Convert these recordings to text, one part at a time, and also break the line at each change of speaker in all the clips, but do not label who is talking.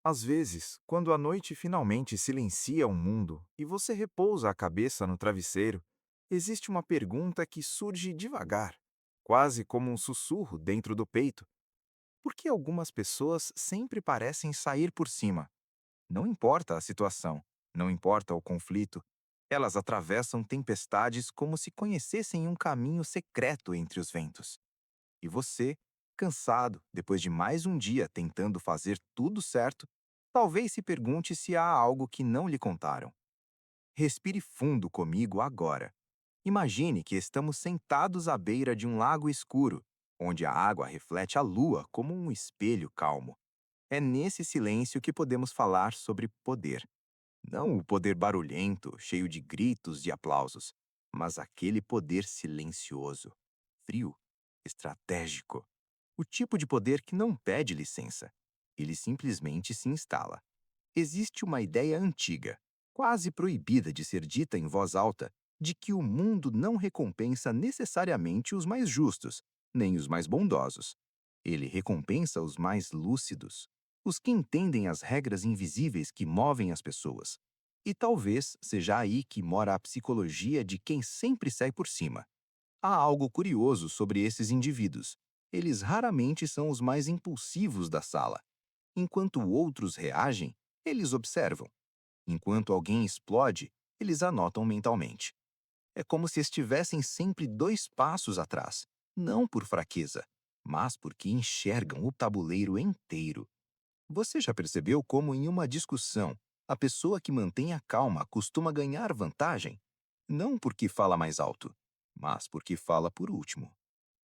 Às vezes, quando a noite finalmente silencia o mundo e você repousa a cabeça no travesseiro, existe uma pergunta que surge devagar, quase como um sussurro dentro do peito. Por que algumas pessoas sempre parecem sair por cima? Não importa a situação, não importa o conflito, elas atravessam tempestades como se conhecessem um caminho secreto entre os ventos. E você, cansado depois de mais um dia tentando fazer tudo certo, talvez se pergunte se há algo que não lhe contaram. Respire fundo comigo agora. Imagine que estamos sentados à beira de um lago escuro, onde a água reflete a lua como um espelho calmo. É nesse silêncio que podemos falar sobre poder. Não o poder barulhento, cheio de gritos e aplausos, mas aquele poder silencioso, frio, estratégico. O tipo de poder que não pede licença. Ele simplesmente se instala. Existe uma ideia antiga, quase proibida de ser dita em voz alta, de que o mundo não recompensa necessariamente os mais justos, nem os mais bondosos. Ele recompensa os mais lúcidos, os que entendem as regras invisíveis que movem as pessoas. E talvez seja aí que mora a psicologia de quem sempre sai por cima. Há algo curioso sobre esses indivíduos. Eles raramente são os mais impulsivos da sala. Enquanto outros reagem, eles observam. Enquanto alguém explode, eles anotam mentalmente. É como se estivessem sempre 2 passos atrás, não por fraqueza, mas porque enxergam o tabuleiro inteiro. Você já percebeu como, em uma discussão, a pessoa que mantém a calma costuma ganhar vantagem? Não porque fala mais alto, mas porque fala por último.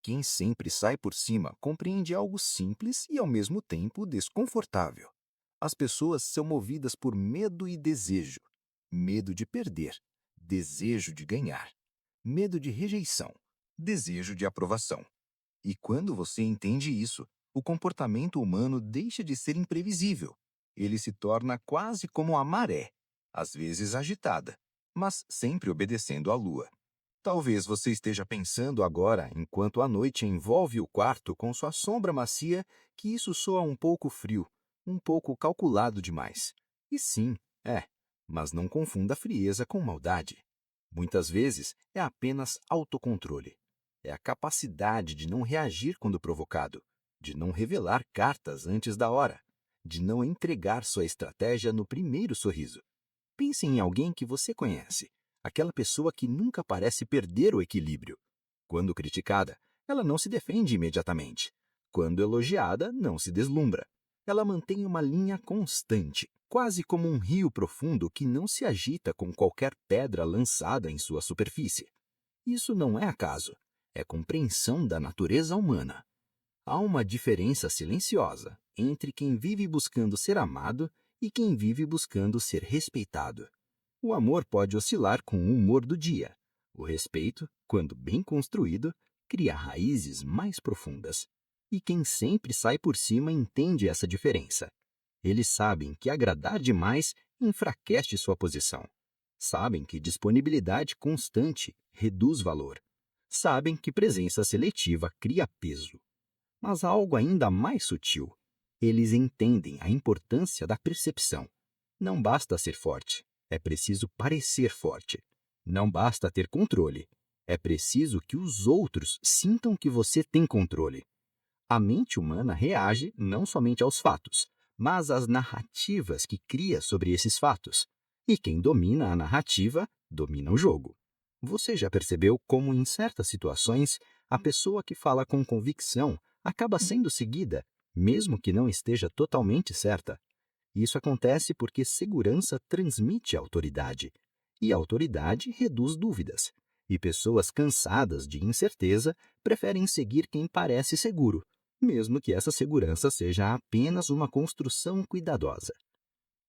Quem sempre sai por cima compreende algo simples e, ao mesmo tempo, desconfortável. As pessoas são movidas por medo e desejo. Medo de perder, desejo de ganhar. Medo de rejeição, desejo de aprovação. E quando você entende isso, o comportamento humano deixa de ser imprevisível. Ele se torna quase como a maré, às vezes agitada, mas sempre obedecendo à lua. Talvez você esteja pensando agora, enquanto a noite envolve o quarto com sua sombra macia, que isso soa um pouco frio, um pouco calculado demais. E sim, é, mas não confunda frieza com maldade. Muitas vezes é apenas autocontrole. É a capacidade de não reagir quando provocado, de não revelar cartas antes da hora, de não entregar sua estratégia no primeiro sorriso. Pense em alguém que você conhece, aquela pessoa que nunca parece perder o equilíbrio. Quando criticada, ela não se defende imediatamente. Quando elogiada, não se deslumbra. Ela mantém uma linha constante, quase como um rio profundo que não se agita com qualquer pedra lançada em sua superfície. Isso não é acaso, é compreensão da natureza humana. Há uma diferença silenciosa entre quem vive buscando ser amado e quem vive buscando ser respeitado. O amor pode oscilar com o humor do dia. O respeito, quando bem construído, cria raízes mais profundas. E quem sempre sai por cima entende essa diferença. Eles sabem que agradar demais enfraquece sua posição. Sabem que disponibilidade constante reduz valor. Sabem que presença seletiva cria peso. Mas há algo ainda mais sutil. Eles entendem a importância da percepção. Não basta ser forte, é preciso parecer forte. Não basta ter controle, é preciso que os outros sintam que você tem controle. A mente humana reage não somente aos fatos, mas às narrativas que cria sobre esses fatos. E quem domina a narrativa, domina o jogo. Você já percebeu como, em certas situações, a pessoa que fala com convicção acaba sendo seguida, mesmo que não esteja totalmente certa? Isso acontece porque segurança transmite autoridade, e a autoridade reduz dúvidas. E pessoas cansadas de incerteza preferem seguir quem parece seguro, mesmo que essa segurança seja apenas uma construção cuidadosa.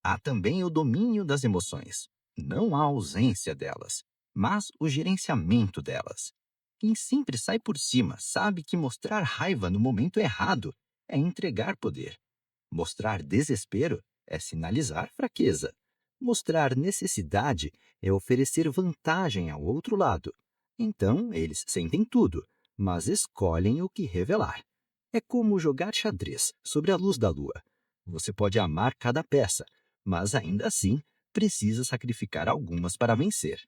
Há também o domínio das emoções. Não a ausência delas, mas o gerenciamento delas. Quem sempre sai por cima sabe que mostrar raiva no momento errado é entregar poder. Mostrar desespero é sinalizar fraqueza. Mostrar necessidade é oferecer vantagem ao outro lado. Então, eles sentem tudo, mas escolhem o que revelar. É como jogar xadrez sobre a luz da lua.
Você pode amar cada peça, mas ainda assim precisa sacrificar algumas para vencer.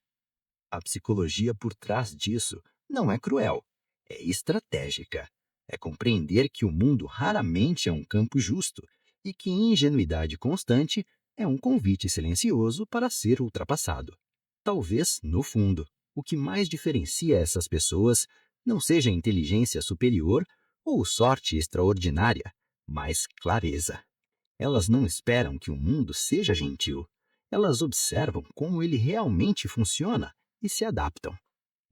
A psicologia por trás disso não é cruel, é estratégica. É compreender que o mundo raramente é um campo justo e que ingenuidade constante é um convite silencioso para ser ultrapassado. Talvez, no fundo, o que mais diferencia essas pessoas não seja inteligência superior ou sorte extraordinária, mas clareza. Elas não esperam que o mundo seja gentil. Elas observam como ele realmente funciona e se adaptam.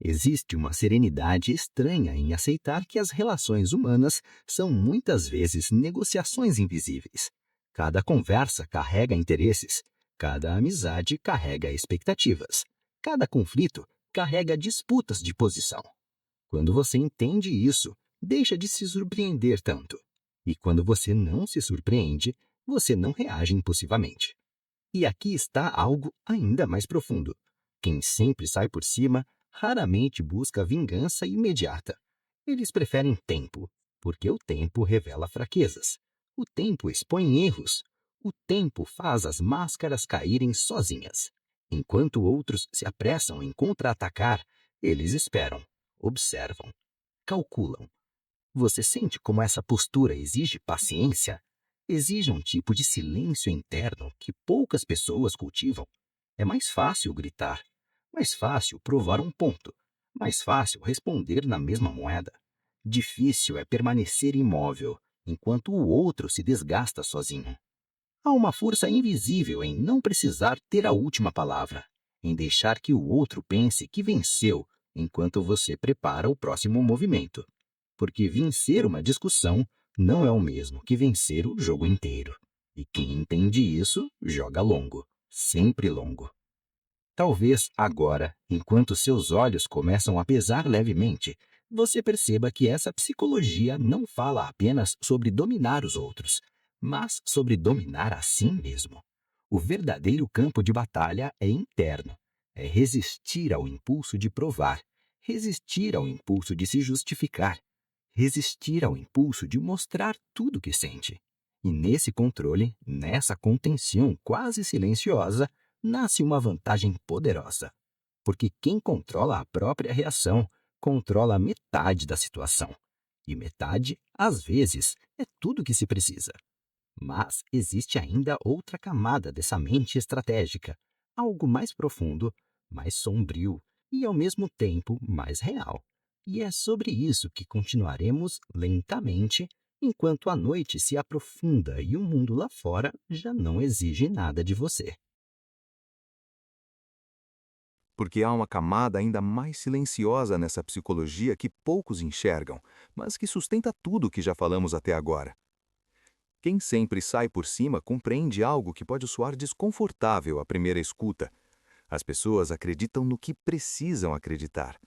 Existe uma serenidade estranha em aceitar que as relações humanas são muitas vezes negociações invisíveis. Cada conversa carrega interesses, cada amizade carrega expectativas, cada conflito carrega disputas de posição. Quando você entende isso, deixa de se surpreender tanto. E quando você não se surpreende, você não reage impulsivamente. E aqui está algo ainda mais profundo. Quem sempre sai por cima raramente busca vingança imediata. Eles preferem tempo, porque o tempo revela fraquezas. O tempo expõe erros. O tempo faz as máscaras caírem sozinhas. Enquanto outros se apressam em contra-atacar, eles esperam, observam, calculam. Você sente como essa postura exige paciência? Exige um tipo de silêncio interno que poucas pessoas cultivam. É mais fácil gritar, mais fácil provar um ponto, mais fácil responder na mesma moeda. Difícil é permanecer imóvel enquanto o outro se desgasta sozinho. Há uma força invisível em não precisar ter a última palavra, em deixar que o outro pense que venceu enquanto você prepara o próximo movimento. Porque vencer uma discussão não é o mesmo que vencer o jogo inteiro. E quem entende isso, joga longo, sempre longo. Talvez agora, enquanto seus olhos começam a pesar levemente, você perceba que essa psicologia não fala apenas sobre dominar os outros, mas sobre dominar a si mesmo. O verdadeiro campo de batalha é interno. É resistir ao impulso de provar, resistir ao impulso de se justificar, resistir ao impulso de mostrar tudo o que sente. E nesse controle, nessa contenção quase silenciosa, nasce uma vantagem poderosa. Porque quem controla a própria reação controla metade da situação. E metade, às vezes, é tudo o que se precisa. Mas existe ainda outra camada dessa mente estratégica, algo mais profundo, mais sombrio e, ao mesmo tempo, mais real. E é sobre isso que continuaremos lentamente, enquanto a noite se aprofunda e o mundo lá fora já não exige nada de você.
Porque há uma camada ainda mais silenciosa nessa psicologia que poucos enxergam, mas que sustenta tudo o que já falamos até agora. Quem sempre sai por cima compreende algo que pode soar desconfortável à primeira escuta. As pessoas acreditam no que precisam acreditar,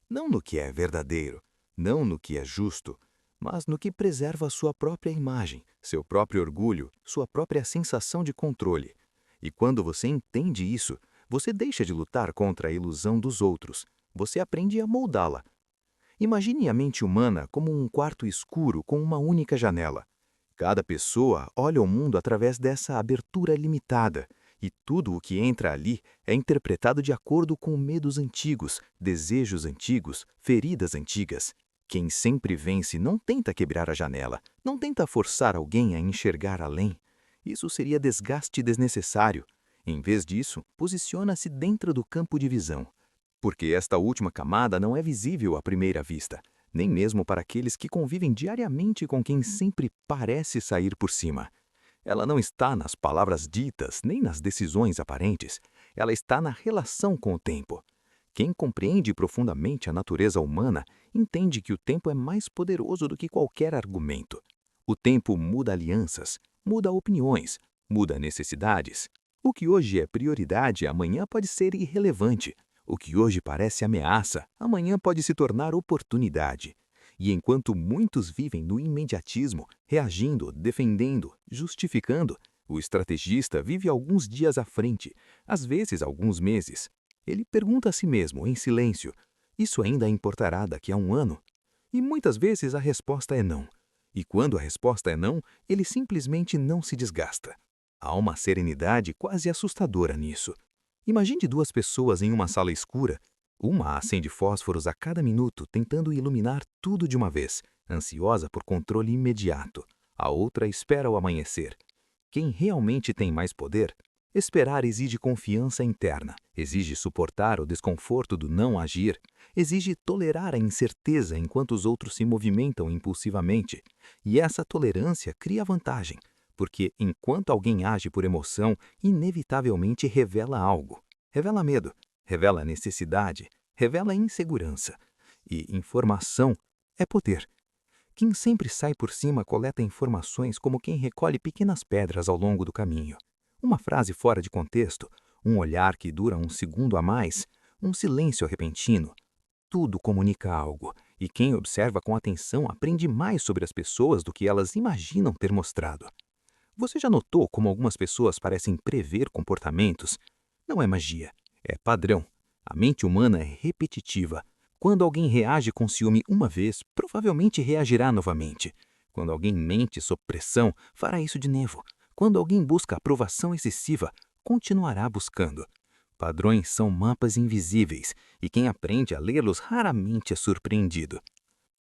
não no que é verdadeiro, não no que é justo, mas no que preserva sua própria imagem, seu próprio orgulho, sua própria sensação de controle. E quando você entende isso, você deixa de lutar contra a ilusão dos outros. Você aprende a moldá-la. Imagine a mente humana como um quarto escuro com uma única janela. Cada pessoa olha o mundo através dessa abertura limitada, e tudo o que entra ali é interpretado de acordo com medos antigos, desejos antigos, feridas antigas. Quem sempre vence não tenta quebrar a janela, não tenta forçar alguém a enxergar além. Isso seria desgaste desnecessário. Em vez disso, posiciona-se dentro do campo de visão. Porque esta última camada não é visível à primeira vista, nem mesmo para aqueles que convivem diariamente com quem sempre parece sair por cima. Ela não está nas palavras ditas, nem nas decisões aparentes. Ela está na relação com o tempo. Quem compreende profundamente a natureza humana entende que o tempo é mais poderoso do que qualquer argumento. O tempo muda alianças, muda opiniões, muda necessidades. O que hoje é prioridade, amanhã pode ser irrelevante. O que hoje parece ameaça, amanhã pode se tornar oportunidade. E enquanto muitos vivem no imediatismo, reagindo, defendendo, justificando, o estrategista vive alguns dias à frente, às vezes alguns meses. Ele pergunta a si mesmo, em silêncio: isso ainda importará daqui a um ano? E muitas vezes a resposta é não.
E quando a resposta é não, ele simplesmente não se desgasta. Há uma serenidade quase assustadora nisso. Imagine duas pessoas em uma sala escura. Uma acende fósforos a cada minuto, tentando iluminar tudo de uma vez, ansiosa por controle imediato. A outra espera o amanhecer. Quem realmente tem mais poder? Esperar exige confiança interna, exige suportar o desconforto do não agir, exige tolerar a incerteza enquanto os outros se movimentam impulsivamente. E essa tolerância cria vantagem, porque enquanto alguém age por emoção, inevitavelmente revela algo. Revela medo, revela necessidade, revela insegurança. E informação é poder. Quem sempre sai por cima coleta informações como quem recolhe pequenas pedras ao longo do caminho. Uma frase fora de contexto, um olhar que dura um segundo a mais, um silêncio repentino. Tudo comunica algo, e quem observa com atenção aprende mais sobre as pessoas do que elas imaginam ter mostrado. Você já notou como algumas pessoas parecem prever comportamentos? Não é magia, é padrão. A mente humana é repetitiva. Quando alguém reage com ciúme uma vez, provavelmente reagirá novamente. Quando alguém mente sob pressão, fará isso de novo. Quando alguém busca aprovação excessiva, continuará buscando. Padrões são mapas invisíveis, e quem aprende a lê-los raramente é surpreendido.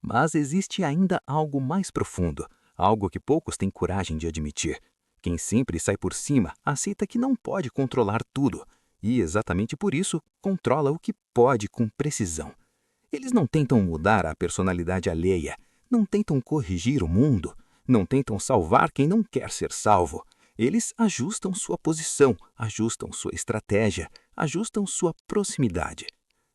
Mas existe ainda algo mais profundo, algo que poucos têm coragem de admitir. Quem sempre sai por cima aceita que não pode controlar tudo, e exatamente por isso controla o que pode com precisão. Eles não tentam mudar a personalidade alheia, não tentam corrigir o mundo, não tentam salvar quem não quer ser salvo. Eles ajustam sua posição, ajustam sua estratégia, ajustam sua proximidade.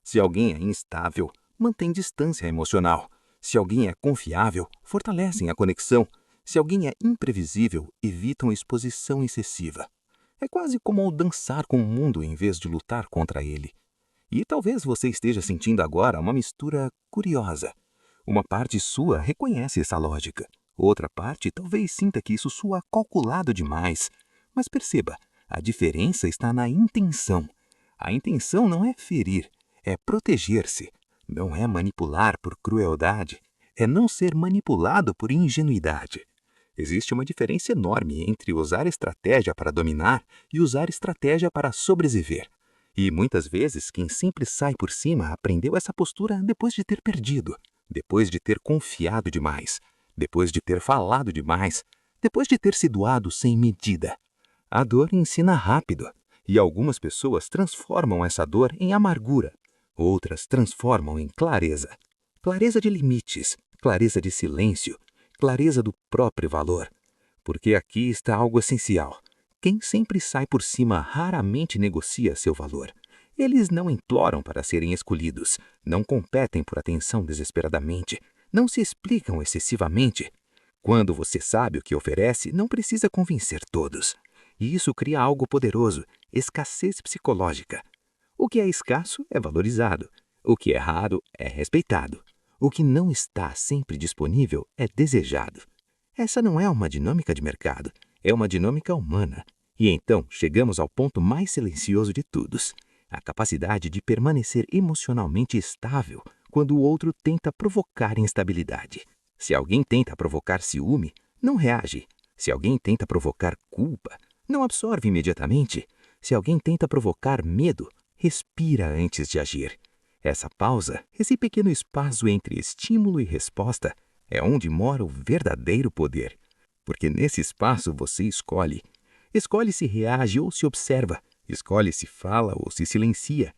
Se alguém é instável, mantém distância emocional. Se alguém é confiável, fortalecem a conexão. Se alguém é imprevisível, evitam exposição excessiva. É quase como dançar com o mundo em vez de lutar contra ele. E talvez você esteja sentindo agora uma mistura curiosa. Uma parte sua reconhece essa lógica. Outra parte talvez sinta que isso soa calculado demais. Mas perceba, a diferença está na intenção. A intenção não é ferir, é proteger-se. Não é manipular por crueldade, é não ser manipulado por ingenuidade. Existe uma diferença enorme entre usar estratégia para dominar e usar estratégia para sobreviver. E muitas vezes quem sempre sai por cima aprendeu essa postura depois de ter perdido, depois de ter confiado demais, depois de ter falado demais, depois de ter se doado sem medida. A dor ensina rápido, e algumas pessoas transformam essa dor em amargura, outras transformam em clareza. Clareza de limites, clareza de silêncio, clareza do próprio valor. Porque aqui está algo essencial. Quem sempre sai por cima raramente negocia seu valor. Eles não imploram para serem escolhidos, não competem por atenção desesperadamente, não se explicam excessivamente. Quando você sabe o que oferece, não precisa convencer todos. E isso cria algo poderoso, escassez psicológica. O que é escasso é valorizado. O que é raro é respeitado. O que não está sempre disponível é desejado. Essa não é uma dinâmica de mercado, é uma dinâmica humana. E então chegamos ao ponto mais silencioso de todos, a capacidade de permanecer emocionalmente estável quando o outro tenta provocar instabilidade. Se alguém tenta provocar ciúme, não reage. Se alguém tenta provocar culpa, não absorve imediatamente. Se alguém tenta provocar medo, respira antes de agir. Essa pausa, esse pequeno espaço entre estímulo e resposta, é onde mora o verdadeiro poder. Porque nesse espaço você escolhe. Escolhe se reage ou se observa. Escolhe se fala ou se silencia.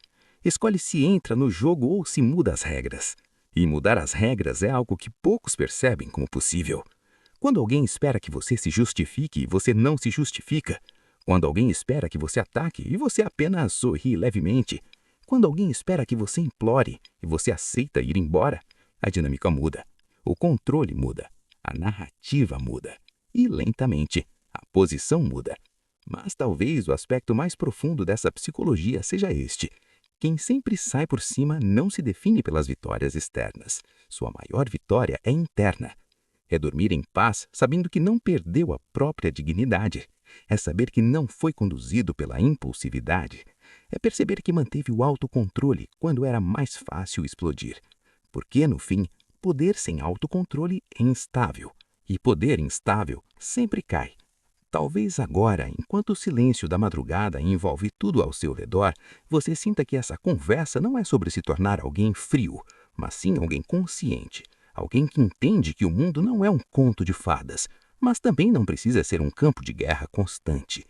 Escolhe se entra no jogo ou se muda as regras. E mudar as regras é algo que poucos percebem como possível. Quando alguém espera que você se justifique e você não se justifica. Quando alguém espera que você ataque e você apenas sorri levemente. Quando alguém espera que você implore e você aceita ir embora, a dinâmica muda. O controle muda. A narrativa muda. E lentamente, a posição muda. Mas talvez o aspecto mais profundo dessa psicologia seja este. Quem sempre sai por cima não se define pelas vitórias externas. Sua maior vitória é interna. É dormir em paz sabendo que não perdeu a própria dignidade. É saber que não foi conduzido pela impulsividade. É perceber que manteve o autocontrole quando era mais fácil explodir. Porque, no fim, poder sem autocontrole é instável. E poder instável sempre cai. Talvez agora, enquanto o silêncio da madrugada envolve tudo ao seu redor, você sinta que essa conversa não é sobre se tornar alguém frio, mas sim alguém consciente, alguém que entende que o mundo não é um conto de fadas, mas também não precisa ser um campo de guerra constante.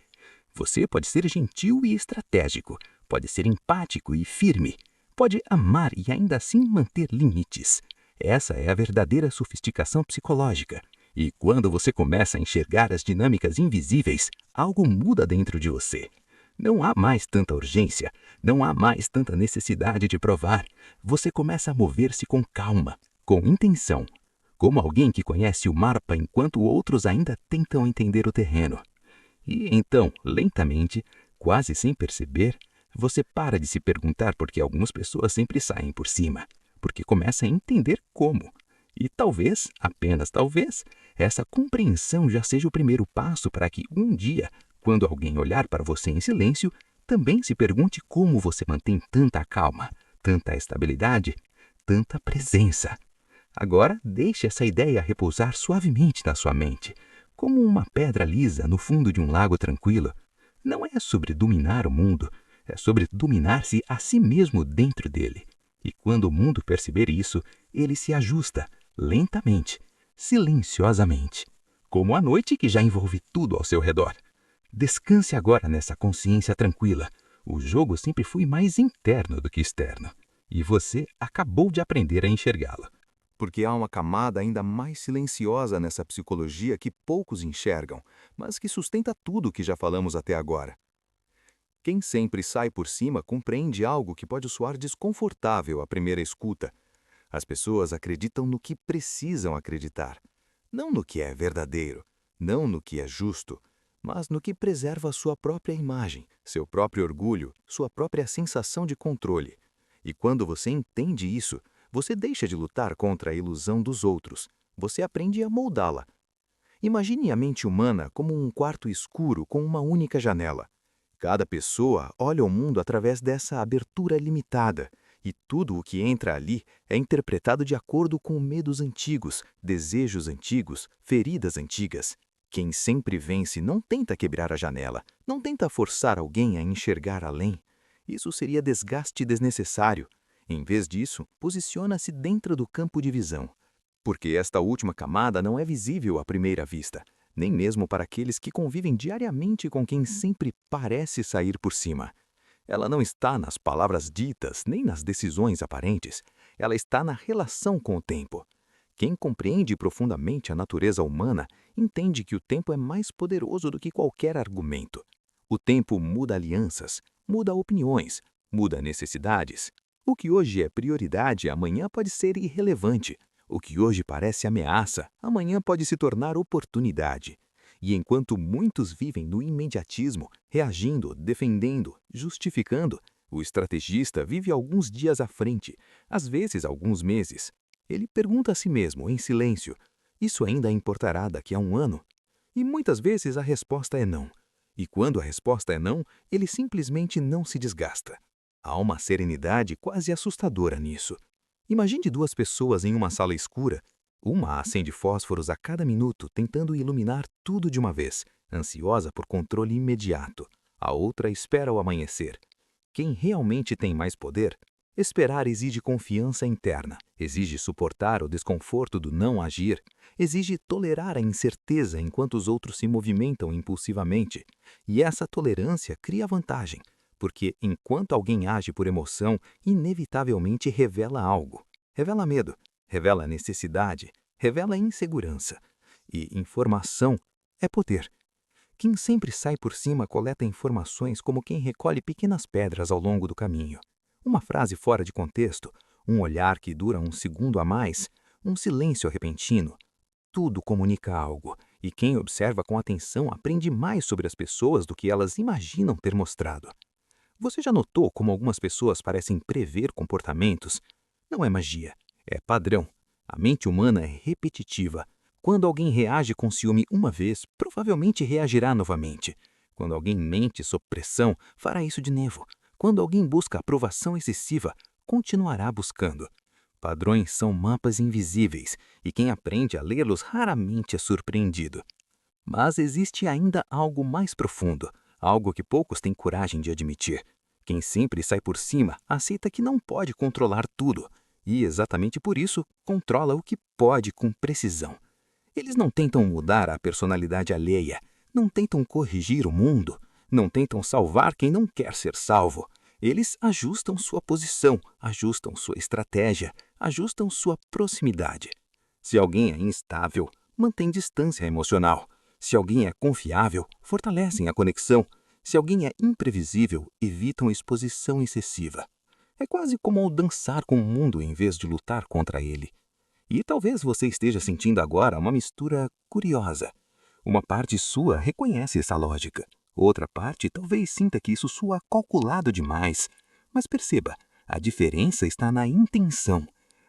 Você pode ser gentil e estratégico, pode ser empático e firme, pode amar e ainda assim manter limites. Essa é a verdadeira sofisticação psicológica. E quando você começa a enxergar as dinâmicas invisíveis, algo muda dentro de você. Não há mais tanta urgência, não há mais tanta necessidade de provar. Você começa a mover-se com calma, com intenção, como alguém que conhece o mapa enquanto outros ainda tentam entender o terreno. E então, lentamente, quase sem perceber, você para de se perguntar por que algumas pessoas sempre saem por cima, porque começa a entender como. E talvez, apenas talvez, essa compreensão já seja o primeiro passo para que um dia, quando alguém olhar para você em silêncio, também se pergunte como você mantém tanta calma, tanta estabilidade, tanta presença. Agora, deixe essa ideia repousar suavemente na sua mente, como uma pedra lisa no fundo de um lago tranquilo. Não é sobre dominar o mundo, é sobre dominar-se a si mesmo dentro dele. E quando o mundo perceber isso, ele se ajusta, lentamente, silenciosamente, como a noite que já envolve tudo ao seu redor. Descanse agora nessa consciência tranquila. O jogo sempre foi mais interno do que externo, e você acabou de aprender a enxergá-lo.
Porque há uma camada ainda mais silenciosa nessa psicologia que poucos enxergam, mas que sustenta tudo o que já falamos até agora. Quem sempre sai por cima compreende algo que pode soar desconfortável à primeira escuta. As pessoas acreditam no que precisam acreditar, não no que é verdadeiro, não no que é justo, mas no que preserva sua própria imagem, seu próprio orgulho, sua própria sensação de controle. E quando você entende isso, você deixa de lutar contra a ilusão dos outros, você aprende a moldá-la. Imagine a mente humana como um quarto escuro com uma única janela. Cada pessoa olha o mundo através dessa abertura limitada, e tudo o que entra ali é interpretado de acordo com medos antigos, desejos antigos, feridas antigas. Quem sempre vence não tenta quebrar a janela, não tenta forçar alguém a enxergar além. Isso seria desgaste desnecessário. Em vez disso, posiciona-se dentro do campo de visão. Porque esta última camada não é visível à primeira vista, nem mesmo para aqueles que convivem diariamente com quem sempre parece sair por cima. Ela não está nas palavras ditas, nem nas decisões aparentes. Ela está na relação com o tempo. Quem compreende profundamente a natureza humana entende que o tempo é mais poderoso do que qualquer argumento. O tempo muda alianças, muda opiniões, muda necessidades. O que hoje é prioridade, amanhã pode ser irrelevante. O que hoje parece ameaça, amanhã pode se tornar oportunidade. E enquanto muitos vivem no imediatismo, reagindo, defendendo, justificando, o estrategista vive alguns dias à frente, às vezes alguns meses. Ele pergunta a si mesmo, em silêncio, isso ainda importará daqui a um ano? E muitas vezes a resposta é não. E quando a resposta é não, ele simplesmente não se desgasta. Há uma serenidade quase assustadora nisso. Imagine duas pessoas em uma sala escura. Uma acende fósforos a cada minuto, tentando iluminar tudo de uma vez, ansiosa por controle imediato. A outra espera o amanhecer. Quem realmente tem mais poder? Esperar exige confiança interna, exige suportar o desconforto do não agir, exige tolerar a incerteza enquanto os outros se movimentam impulsivamente. E essa tolerância cria vantagem, porque enquanto alguém age por emoção, inevitavelmente revela algo. Revela medo, revela necessidade, revela insegurança. E informação é poder. Quem sempre sai por cima coleta informações como quem recolhe pequenas pedras ao longo do caminho. Uma frase fora de contexto, um olhar que dura um segundo a mais, um silêncio repentino. Tudo comunica algo, e quem observa com atenção aprende mais sobre as pessoas do que elas imaginam ter mostrado. Você já notou como algumas pessoas parecem prever comportamentos? Não é magia, é padrão. A mente humana é repetitiva. Quando alguém reage com ciúme uma vez, provavelmente reagirá novamente. Quando alguém mente sob pressão, fará isso de novo. Quando alguém busca aprovação excessiva, continuará buscando.
Padrões são mapas invisíveis e quem aprende a lê-los raramente é surpreendido. Mas existe ainda algo mais profundo, algo que poucos têm coragem de admitir. Quem sempre sai por cima aceita que não pode controlar tudo e, exatamente por isso, controla o que pode com precisão. Eles não tentam mudar a personalidade alheia, não tentam corrigir o mundo, não tentam salvar quem não quer ser salvo. Eles ajustam sua posição, ajustam sua estratégia, ajustam sua proximidade. Se alguém é instável, mantém distância emocional. Se alguém é confiável, fortalecem a conexão. Se alguém é imprevisível, evitam exposição excessiva. É quase como ao dançar com o mundo em vez de lutar contra ele. E talvez você esteja sentindo agora uma mistura curiosa. Uma parte sua reconhece essa lógica. Outra parte talvez sinta que isso soa calculado demais. Mas perceba, a diferença está na intenção.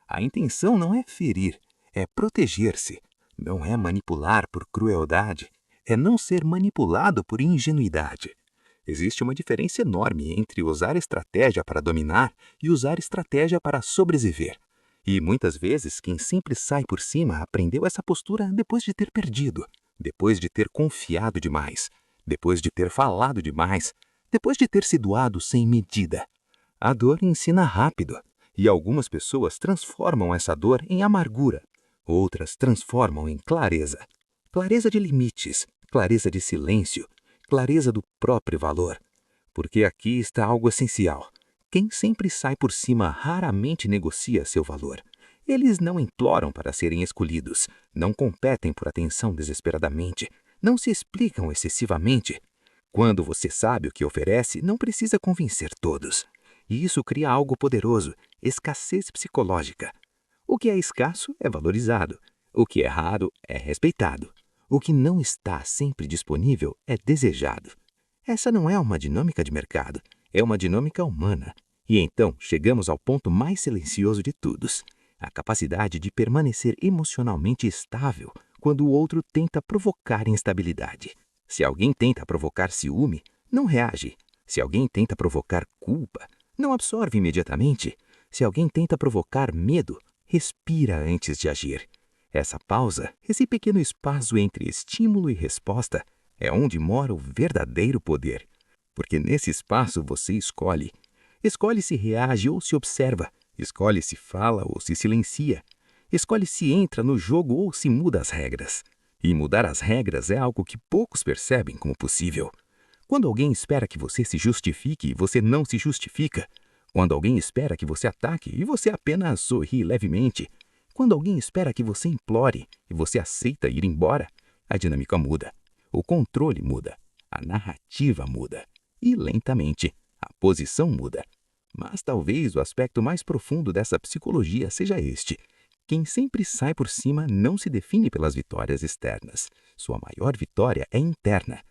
A intenção não é ferir, é proteger-se. Não é manipular por crueldade, é não ser manipulado por ingenuidade. Existe uma diferença enorme entre usar estratégia para dominar e usar estratégia para sobreviver. E muitas vezes quem sempre sai por cima aprendeu essa postura depois de ter perdido, depois de ter confiado demais, depois de ter falado demais, depois de ter se doado sem medida. A dor ensina rápido, e algumas pessoas transformam essa dor em amargura. Outras transformam em clareza. Clareza de limites, clareza de silêncio, clareza do próprio valor. Porque aqui está algo essencial. Quem sempre sai por cima raramente negocia seu valor. Eles não imploram para serem escolhidos, não competem por atenção desesperadamente, não se explicam excessivamente. Quando você sabe o que oferece, não precisa convencer todos. E isso cria algo poderoso, escassez psicológica. O que é escasso é valorizado. O que é raro é respeitado. O que não está sempre disponível é desejado. Essa não é uma dinâmica de mercado, é uma dinâmica humana. E então chegamos ao ponto mais silencioso de todos, a capacidade de permanecer emocionalmente estável quando o outro tenta provocar instabilidade. Se alguém tenta provocar ciúme, não reage. Se alguém tenta provocar culpa, não absorve imediatamente. Se alguém tenta provocar medo, respira antes de agir. Essa pausa, esse pequeno espaço entre estímulo e resposta, é onde mora o verdadeiro poder. Porque nesse espaço você escolhe. Escolhe se reage ou se observa. Escolhe se fala ou se silencia. Escolhe se entra no jogo ou se muda as regras. E mudar as regras é algo que poucos percebem como possível. Quando alguém espera que você se justifique e você não se justifica. Quando alguém espera que você ataque e você apenas sorri levemente. Quando alguém espera que você implore e você aceita ir embora, a dinâmica muda. O controle muda. A narrativa muda. E lentamente, a posição muda. Mas talvez o aspecto mais profundo dessa psicologia seja este. Quem sempre sai por cima não se define pelas vitórias externas. Sua maior vitória é interna.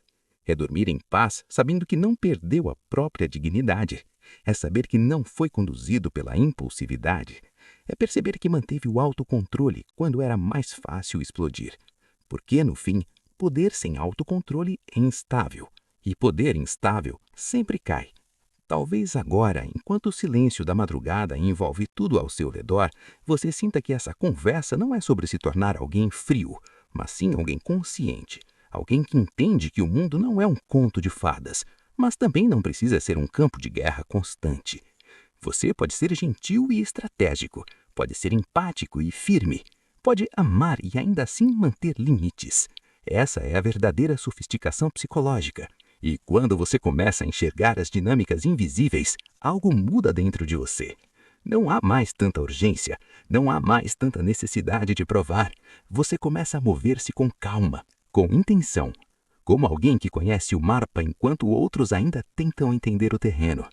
É dormir em paz sabendo que não perdeu a própria dignidade. É saber que não foi conduzido pela impulsividade. É perceber que manteve o autocontrole quando era mais fácil explodir. Porque, no fim, poder sem autocontrole é instável. E poder instável sempre cai. Talvez agora, enquanto o silêncio da madrugada envolve tudo ao seu redor, você sinta que essa conversa não é sobre se tornar alguém frio, mas sim alguém consciente. Alguém que entende que o mundo não é um conto de fadas, mas também não precisa ser um campo de guerra constante. Você pode ser gentil e estratégico, pode ser empático e firme, pode amar e ainda assim manter limites. Essa é a verdadeira sofisticação psicológica. E quando você começa a enxergar as dinâmicas invisíveis, algo muda dentro de você. Não há mais tanta urgência, não há mais tanta necessidade de provar. Você começa a mover-se com calma, com intenção, como alguém que conhece o mapa enquanto outros ainda tentam entender o terreno.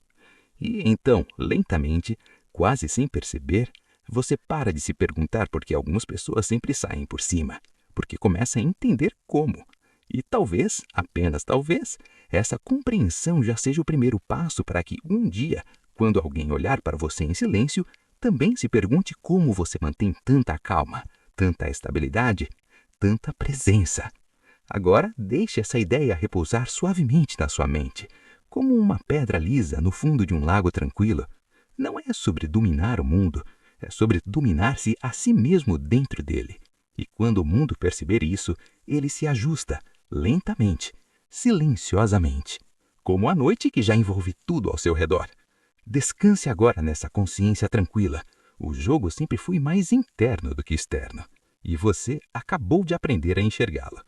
E então, lentamente, quase sem perceber, você para de se perguntar por que algumas pessoas sempre saem por cima, porque começa a entender como. E talvez, apenas talvez, essa compreensão já seja o primeiro passo para que um dia, quando alguém olhar para você em silêncio, também se pergunte como você mantém tanta calma, tanta estabilidade, tanta presença. Agora, deixe essa ideia repousar suavemente na sua mente, como uma pedra lisa no fundo de um lago tranquilo. Não é sobre dominar o mundo, É sobre dominar-se a si mesmo dentro dele. E quando o mundo perceber isso, ele se ajusta, lentamente, silenciosamente, como a noite que já envolve tudo ao seu redor. Descanse agora nessa consciência tranquila. O jogo sempre foi mais interno do que externo. E você acabou de aprender a enxergá-lo.